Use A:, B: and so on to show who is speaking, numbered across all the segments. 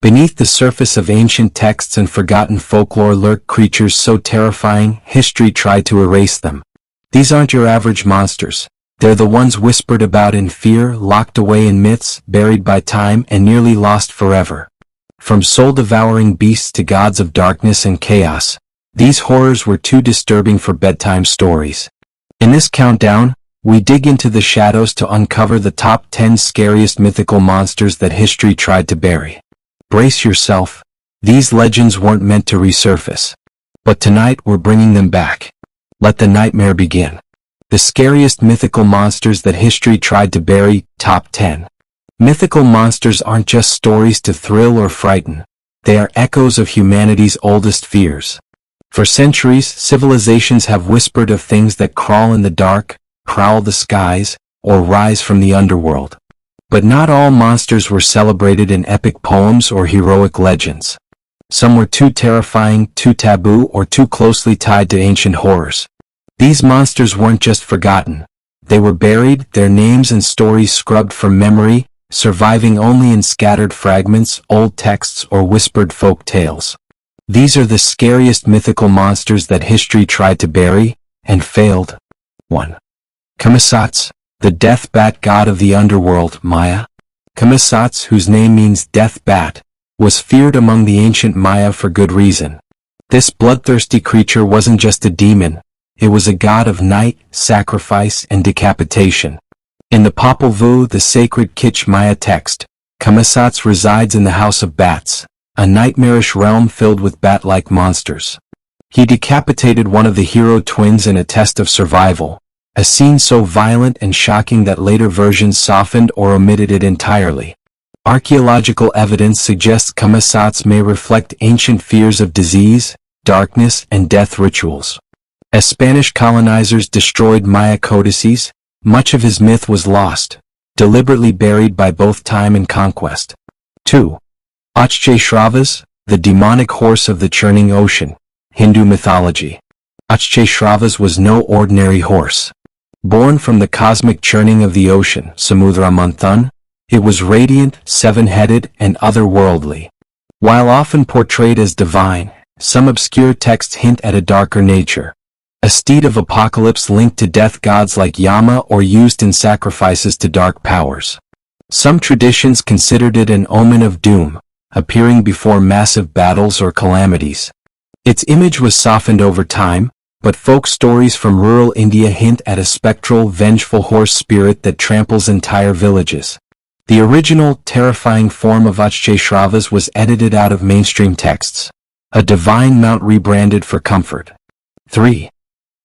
A: Beneath the surface of ancient texts and forgotten folklore lurk creatures so terrifying, history tried to erase them. These aren't your average monsters. They're the ones whispered about in fear, locked away in myths, buried by time, and nearly lost forever. From soul-devouring beasts to gods of darkness and chaos, these horrors were too disturbing for bedtime stories. In this countdown, we dig into the shadows to uncover the top 10 scariest mythical monsters that history tried to bury. Brace yourself, these legends weren't meant to resurface. But tonight we're bringing them back. Let the nightmare begin. The scariest mythical monsters that history tried to bury, top 10. Mythical monsters aren't just stories to thrill or frighten. They are echoes of humanity's oldest fears. For centuries, civilizations have whispered of things that crawl in the dark, prowl the skies, or rise from the underworld. But not all monsters were celebrated in epic poems or heroic legends. Some were too terrifying, too taboo, or too closely tied to ancient horrors. These monsters weren't just forgotten. They were buried, their names and stories scrubbed from memory, surviving only in scattered fragments, old texts, or whispered folk tales. These are the scariest mythical monsters that history tried to bury, and failed. 1. Kamisats, the death bat god of the underworld, Maya. Kamisats, whose name means death bat, was feared among the ancient Maya for good reason. This bloodthirsty creature wasn't just a demon, it was a god of night, sacrifice, and decapitation. In the Popol Vuh, the sacred Kitch Maya text, Kamisats resides in the House of Bats, a nightmarish realm filled with bat-like monsters. He decapitated one of the hero twins in a test of survival, a scene so violent and shocking that later versions softened or omitted it entirely. Archaeological evidence suggests Kamisats may reflect ancient fears of disease, darkness, and death rituals. As Spanish colonizers destroyed Maya codices, much of his myth was lost, deliberately buried by both time and conquest. 2. Achche-Shravas, the demonic horse of the churning ocean, Hindu mythology. Achche-Shravas was no ordinary horse. Born from the cosmic churning of the ocean, Samudra Manthan, it was radiant, seven-headed, and otherworldly. While often portrayed as divine, some obscure texts hint at a darker nature. A steed of apocalypse linked to death gods like Yama or used in sacrifices to dark powers. Some traditions considered it an omen of doom, appearing before massive battles or calamities. Its image was softened over time, but folk stories from rural India hint at a spectral, vengeful horse spirit that tramples entire villages. The original, terrifying form of Achche-Shravas was edited out of mainstream texts. A divine mount rebranded for comfort. 3.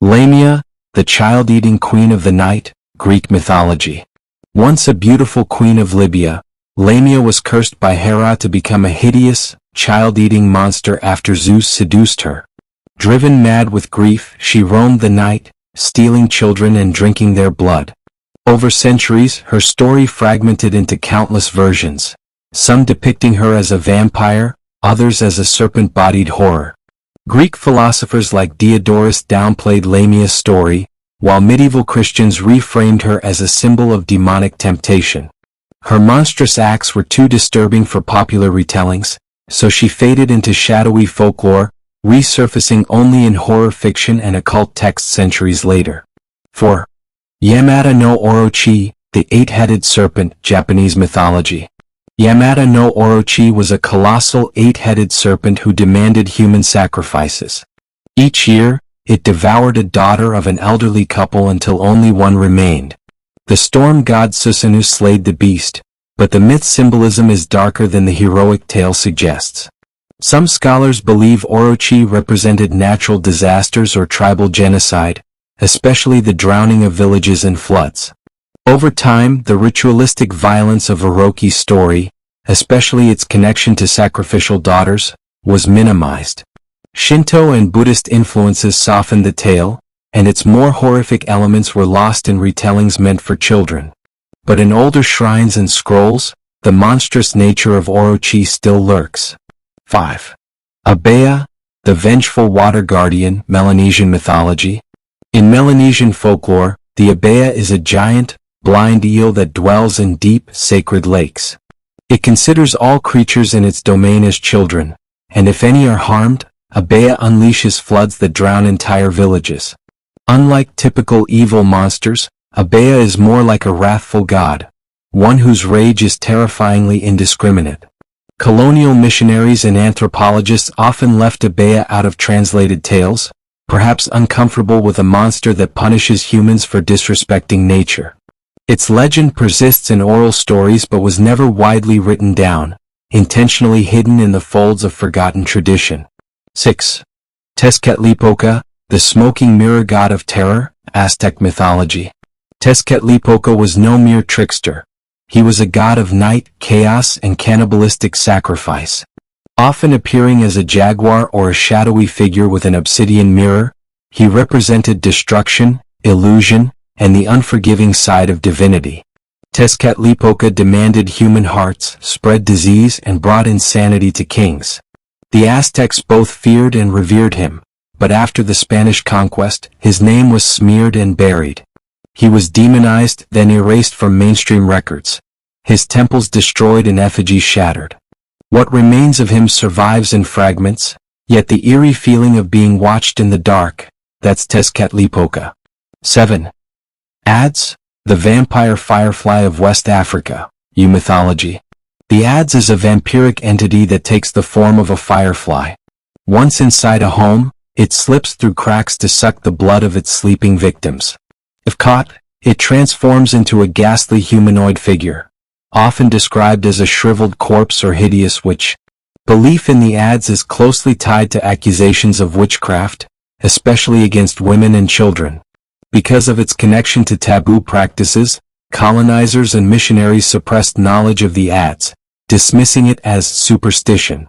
A: Lamia, the child-eating queen of the night, Greek mythology. Once a beautiful queen of Libya, Lamia was cursed by Hera to become a hideous, child-eating monster after Zeus seduced her. Driven mad with grief, she roamed the night, stealing children and drinking their blood. Over centuries, her story fragmented into countless versions, some depicting her as a vampire, others as a serpent-bodied horror. Greek philosophers like Diodorus downplayed Lamia's story, while medieval Christians reframed her as a symbol of demonic temptation. Her monstrous acts were too disturbing for popular retellings, so she faded into shadowy folklore, resurfacing only in horror fiction and occult texts centuries later. 4. Yamata no Orochi, the eight-headed serpent, Japanese mythology. Yamata no Orochi was a colossal eight-headed serpent who demanded human sacrifices. Each year, it devoured a daughter of an elderly couple until only one remained. The storm god Susanoo slayed the beast, but the myth's symbolism is darker than the heroic tale suggests. Some scholars believe Orochi represented natural disasters or tribal genocide, especially the drowning of villages and floods. Over time, the ritualistic violence of Orochi's story, especially its connection to sacrificial daughters, was minimized. Shinto and Buddhist influences softened the tale, and its more horrific elements were lost in retellings meant for children. But in older shrines and scrolls, the monstrous nature of Orochi still lurks. 5. Abaya, the vengeful water guardian, Melanesian mythology. In Melanesian folklore, the Abaya is a giant, blind eel that dwells in deep, sacred lakes. It considers all creatures in its domain as children, and if any are harmed, Abaya unleashes floods that drown entire villages. Unlike typical evil monsters, Abaya is more like a wrathful god, one whose rage is terrifyingly indiscriminate. Colonial missionaries and anthropologists often left Abaya out of translated tales, perhaps uncomfortable with a monster that punishes humans for disrespecting nature. Its legend persists in oral stories but was never widely written down, intentionally hidden in the folds of forgotten tradition. 6. Tezcatlipoca, the smoking mirror god of terror, Aztec mythology. Tezcatlipoca was no mere trickster. He was a god of night, chaos, and cannibalistic sacrifice. Often appearing as a jaguar or a shadowy figure with an obsidian mirror, he represented destruction, illusion, and the unforgiving side of divinity. Tezcatlipoca demanded human hearts, spread disease, and brought insanity to kings. The Aztecs both feared and revered him, but after the Spanish conquest, his name was smeared and buried. He was demonized, then erased from mainstream records. His temples destroyed and effigies shattered. What remains of him survives in fragments, yet the eerie feeling of being watched in the dark, that's Tezcatlipoca. 7. Adze, the vampire firefly of West Africa, U mythology. The Adze is a vampiric entity that takes the form of a firefly. Once inside a home, it slips through cracks to suck the blood of its sleeping victims. If caught, it transforms into a ghastly humanoid figure, often described as a shriveled corpse or hideous witch. Belief in the Adze is closely tied to accusations of witchcraft, especially against women and children. Because of its connection to taboo practices, colonizers and missionaries suppressed knowledge of the Adze, dismissing it as superstition.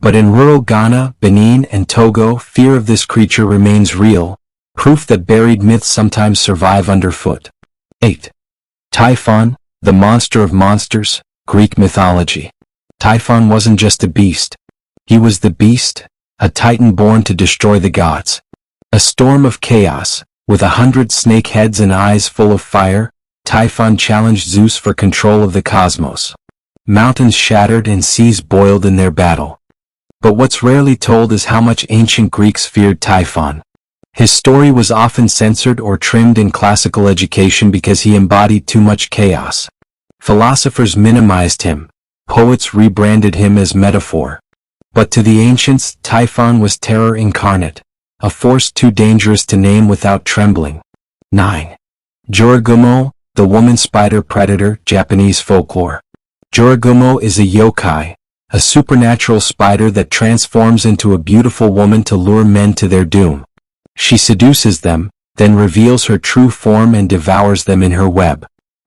A: But in rural Ghana, Benin, and Togo, fear of this creature remains real, proof that buried myths sometimes survive underfoot. 8. Typhon, the monster of monsters, Greek mythology. Typhon wasn't just a beast. He was the beast, a titan born to destroy the gods. A storm of chaos, with 100 snake heads and eyes full of fire, Typhon challenged Zeus for control of the cosmos. Mountains shattered and seas boiled in their battle. But what's rarely told is how much ancient Greeks feared Typhon. His story was often censored or trimmed in classical education because he embodied too much chaos. Philosophers minimized him, poets rebranded him as metaphor. But to the ancients, Typhon was terror incarnate, a force too dangerous to name without trembling. 9. Joragumo, the woman spider predator, Japanese folklore. Joragumo is a yokai, a supernatural spider that transforms into a beautiful woman to lure men to their doom. She seduces them, then reveals her true form and devours them in her web.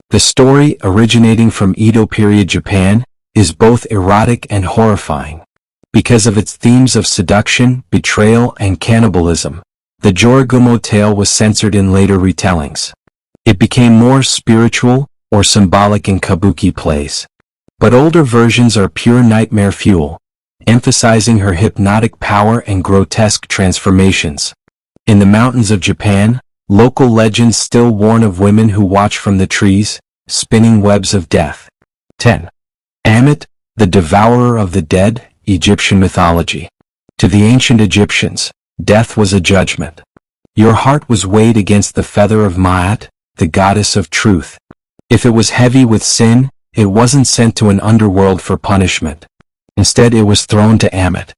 A: The story, originating from Edo period Japan, is both erotic and horrifying. Because of its themes of seduction, betrayal, and cannibalism, the Joragumo tale was censored in later retellings. It became more spiritual or symbolic in kabuki plays. But older versions are pure nightmare fuel, emphasizing her hypnotic power and grotesque transformations. In the mountains of Japan, local legends still warn of women who watch from the trees, spinning webs of death. 10. Ammit, the devourer of the dead, Egyptian mythology. To the ancient Egyptians, death was a judgment. Your heart was weighed against the feather of Ma'at, the goddess of truth. If it was heavy with sin, it wasn't sent to an underworld for punishment. Instead, it was thrown to Ammit.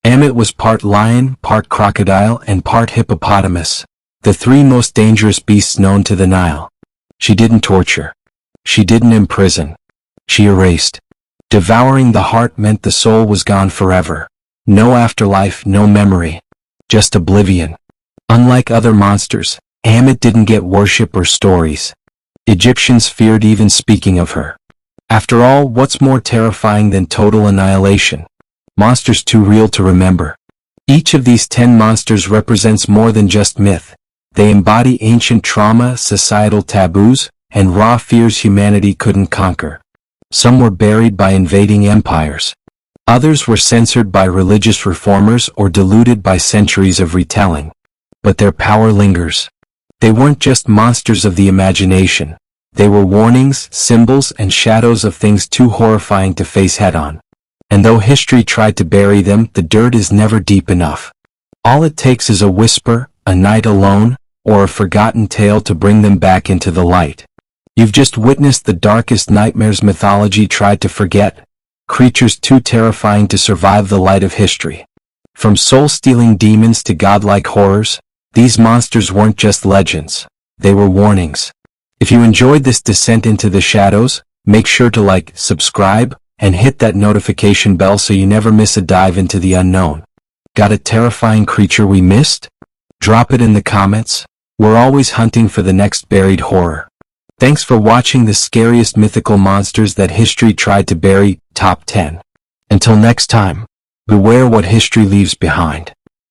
A: Ammit was part lion, part crocodile, and part hippopotamus, the three most dangerous beasts known to the Nile. She didn't torture. She didn't imprison. She erased. Devouring the heart meant the soul was gone forever. No afterlife, no memory. Just oblivion. Unlike other monsters, Ammit didn't get worship or stories. Egyptians feared even speaking of her. After all, what's more terrifying than total annihilation? Monsters too real to remember. Each of these 10 monsters represents more than just myth. They embody ancient trauma, societal taboos, and raw fears humanity couldn't conquer. Some were buried by invading empires. Others were censored by religious reformers or diluted by centuries of retelling. But their power lingers. They weren't just monsters of the imagination. They were warnings, symbols, and shadows of things too horrifying to face head-on. And though history tried to bury them, the dirt is never deep enough. All it takes is a whisper, a night alone, or a forgotten tale to bring them back into the light. You've just witnessed the darkest nightmares mythology tried to forget, creatures too terrifying to survive the light of history. From soul-stealing demons to godlike horrors, these monsters weren't just legends, they were warnings. If you enjoyed this descent into the shadows, make sure to like, subscribe, and hit that notification bell so you never miss a dive into the unknown. Got a terrifying creature we missed? Drop it in the comments. We're always hunting for the next buried horror. Thanks for watching the scariest mythical monsters that history tried to bury, Top 10. Until next time, beware what history leaves behind.